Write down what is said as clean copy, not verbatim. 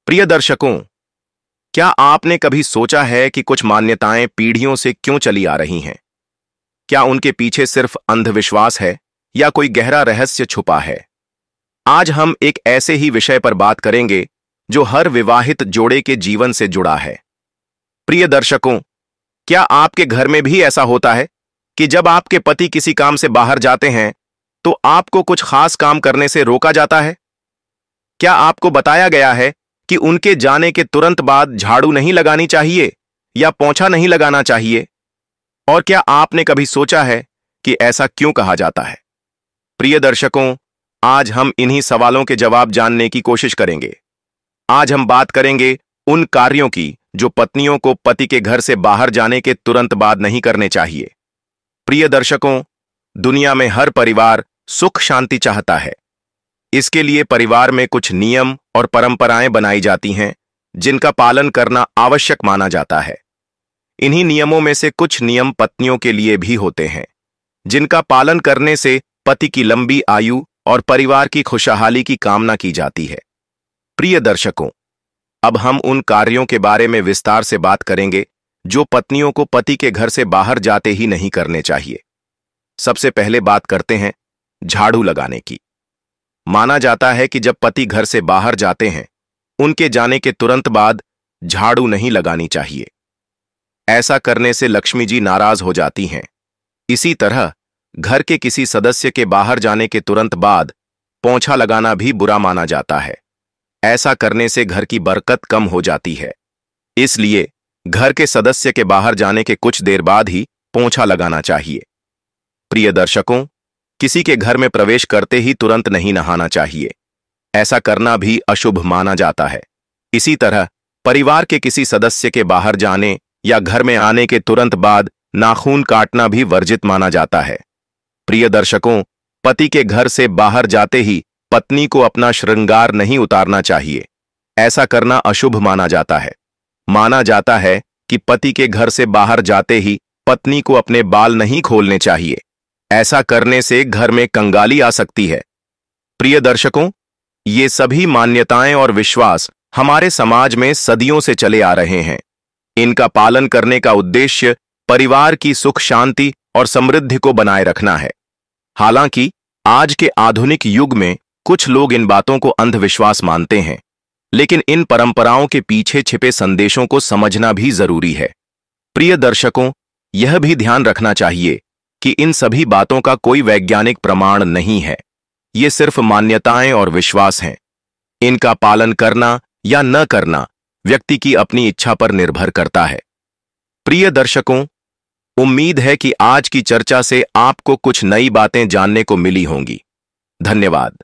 प्रिय दर्शकों, क्या आपने कभी सोचा है कि कुछ मान्यताएं पीढ़ियों से क्यों चली आ रही हैं? क्या उनके पीछे सिर्फ अंधविश्वास है या कोई गहरा रहस्य छुपा है? आज हम एक ऐसे ही विषय पर बात करेंगे जो हर विवाहित जोड़े के जीवन से जुड़ा है। प्रिय दर्शकों, क्या आपके घर में भी ऐसा होता है कि जब आपके पति किसी काम से बाहर जाते हैं तो आपको कुछ खास काम करने से रोका जाता है? क्या आपको बताया गया है कि उनके जाने के तुरंत बाद झाड़ू नहीं लगानी चाहिए या पोंछा नहीं लगाना चाहिए? और क्या आपने कभी सोचा है कि ऐसा क्यों कहा जाता है? प्रिय दर्शकों, आज हम इन्हीं सवालों के जवाब जानने की कोशिश करेंगे। आज हम बात करेंगे उन कार्यों की जो पत्नियों को पति के घर से बाहर जाने के तुरंत बाद नहीं करने चाहिए। प्रिय दर्शकों, दुनिया में हर परिवार सुख शांति चाहता है। इसके लिए परिवार में कुछ नियम और परंपराएं बनाई जाती हैं जिनका पालन करना आवश्यक माना जाता है। इन्हीं नियमों में से कुछ नियम पत्नियों के लिए भी होते हैं जिनका पालन करने से पति की लंबी आयु और परिवार की खुशहाली की कामना की जाती है। प्रिय दर्शकों, अब हम उन कार्यों के बारे में विस्तार से बात करेंगे जो पत्नियों को पति के घर से बाहर जाते ही नहीं करने चाहिए। सबसे पहले बात करते हैं झाड़ू लगाने की। माना जाता है कि जब पति घर से बाहर जाते हैं, उनके जाने के तुरंत बाद झाड़ू नहीं लगानी चाहिए। ऐसा करने से लक्ष्मी जी नाराज हो जाती हैं। इसी तरह घर के किसी सदस्य के बाहर जाने के तुरंत बाद पोंछा लगाना भी बुरा माना जाता है। ऐसा करने से घर की बरकत कम हो जाती है। इसलिए घर के सदस्य के बाहर जाने के कुछ देर बाद ही पोंछा लगाना चाहिए। प्रिय दर्शकों, किसी के घर में प्रवेश करते ही तुरंत नहीं नहाना चाहिए। ऐसा करना भी अशुभ माना जाता है। इसी तरह परिवार के किसी सदस्य के बाहर जाने या घर में आने के तुरंत बाद नाखून काटना भी वर्जित माना जाता है। प्रिय दर्शकों, पति के घर से बाहर जाते ही पत्नी को अपना श्रृंगार नहीं उतारना चाहिए। ऐसा करना अशुभ माना जाता है। माना जाता है कि पति के घर से बाहर जाते ही पत्नी को अपने बाल नहीं खोलने चाहिए। ऐसा करने से घर में कंगाली आ सकती है। प्रिय दर्शकों, ये सभी मान्यताएं और विश्वास हमारे समाज में सदियों से चले आ रहे हैं। इनका पालन करने का उद्देश्य परिवार की सुख शांति और समृद्धि को बनाए रखना है। हालांकि आज के आधुनिक युग में कुछ लोग इन बातों को अंधविश्वास मानते हैं, लेकिन इन परंपराओं के पीछे छिपे संदेशों को समझना भी जरूरी है। प्रिय दर्शकों, यह भी ध्यान रखना चाहिए कि इन सभी बातों का कोई वैज्ञानिक प्रमाण नहीं है। ये सिर्फ मान्यताएं और विश्वास हैं। इनका पालन करना या न करना व्यक्ति की अपनी इच्छा पर निर्भर करता है। प्रिय दर्शकों, उम्मीद है कि आज की चर्चा से आपको कुछ नई बातें जानने को मिली होंगी। धन्यवाद।